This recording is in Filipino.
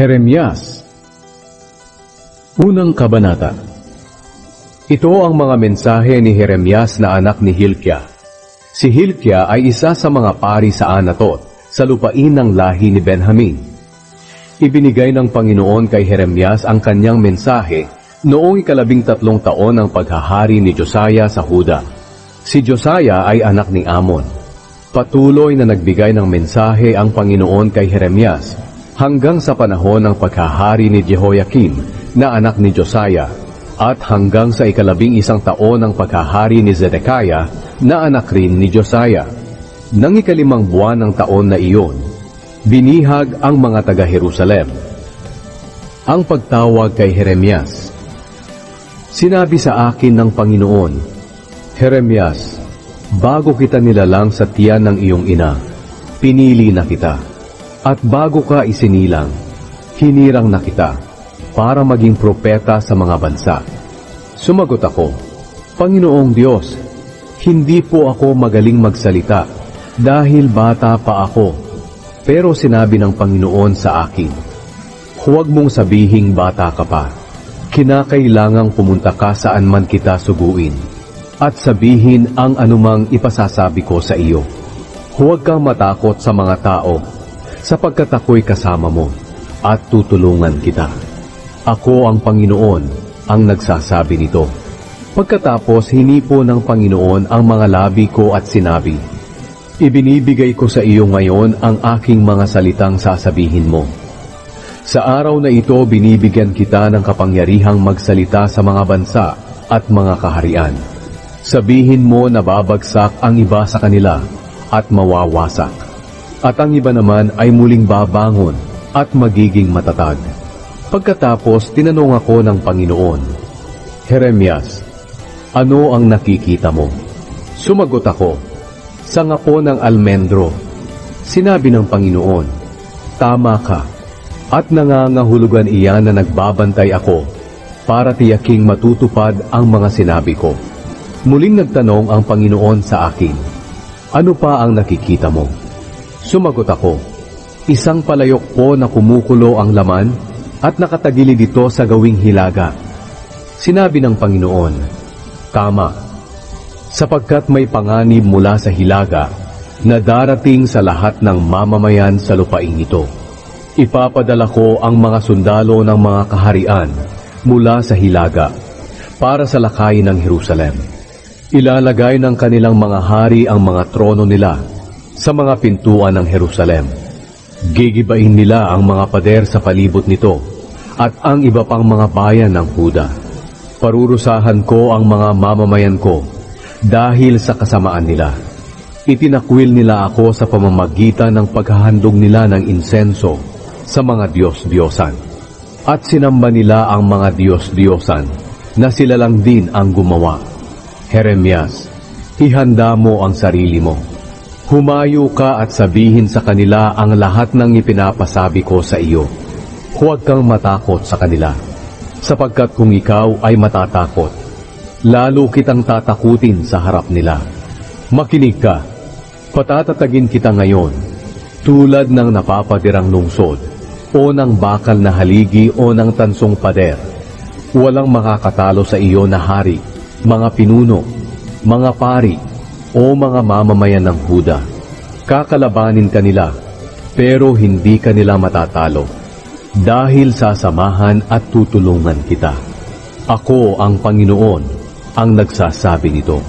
Jeremias. Unang Kabanata. Ito ang mga mensahe ni Jeremias na anak ni Hilkia. Si Hilkia ay isa sa mga pari sa Anatot, sa lupain ng lahi ni Benjamin. Ibinigay ng Panginoon kay Jeremias ang kanyang mensahe noong 13 taon ng paghahari ni Josiah sa Huda. Si Josiah ay anak ni Amon. Patuloy na nagbigay ng mensahe ang Panginoon kay Jeremias hanggang sa panahon ng paghahari ni Jehoiakim na anak ni Josiah at hanggang sa 11 taon ng paghahari ni Zedekiah na anak rin ni Josiah. Nang 5 buwan ng taon na iyon, binihag ang mga taga-Jerusalem. Ang pagtawag kay Jeremias. Sinabi sa akin ng Panginoon, Jeremias, bago kita nilalang sa tiyan ng iyong ina, pinili na kita. At bago ka isinilang, hinirang na kita para maging propeta sa mga bansa. Sumagot ako, Panginoong Diyos, hindi po ako magaling magsalita dahil bata pa ako. Pero sinabi ng Panginoon sa akin, huwag mong sabihing bata ka pa. Kinakailangang pumunta ka saan man kita suguin at sabihin ang anumang ipasasabi ko sa iyo. Huwag kang matakot sa mga tao, sapagkat ako'y kasama mo at tutulungan kita. Ako ang Panginoon ang nagsasabi nito. Pagkatapos hinipo ng Panginoon ang mga labi ko at sinabi, ibinibigay ko sa iyo ngayon ang aking mga salitang sasabihin mo. Sa araw na ito binibigyan kita ng kapangyarihang magsalita sa mga bansa at mga kaharian. Sabihin mo na babagsak ang iba sa kanila at mawawasak. At ang iba naman ay muling babangon at magiging matatag. Pagkatapos, tinanong ako ng Panginoon, Jeremias, ano ang nakikita mo? Sumagot ako, sangapo ng almendro. Sinabi ng Panginoon, tama ka, at nangangahulugan iyan na nagbabantay ako para tiyaking matutupad ang mga sinabi ko. Muling nagtanong ang Panginoon sa akin, ano pa ang nakikita mo? Sumagot ako, isang palayok po na kumukulo ang laman at nakatagilid dito sa gawing hilaga. Sinabi ng Panginoon, tama, sapagkat may panganib mula sa hilaga na darating sa lahat ng mamamayan sa lupain ito. Ipapadala ko ang mga sundalo ng mga kaharian mula sa hilaga para sa lakayin ng Jerusalem. Ilalagay ng kanilang mga hari ang mga trono nila sa mga pintuan ng Jerusalem. Gigibain nila ang mga pader sa palibot nito at ang iba pang mga bayan ng Huda. Parurusahan ko ang mga mamamayan ko dahil sa kasamaan nila. Itinakwil nila ako sa pamamagitan ng paghahandog nila ng insenso sa mga Diyos-Diyosan. At sinamba nila ang mga Diyos-Diyosan na sila lang din ang gumawa. Jeremias, ihanda mo ang sarili mo. Humayo ka at sabihin sa kanila ang lahat ng ipinapasabi ko sa iyo. Huwag kang matakot sa kanila, sapagkat kung ikaw ay matatakot, lalo kitang tatakutin sa harap nila. Makinig ka, patatatagin kita ngayon, tulad ng napapadirang lungsod, o ng bakal na haligi o ng tansong pader. Walang makakatalo sa iyo na hari, mga pinuno, mga pari, o mga mamamayan ng Huda. Kakalabanin kanila, pero hindi kanila matatalo, dahil sasamahan at tutulungan kita. Ako ang Panginoon ang nagsasabi nito.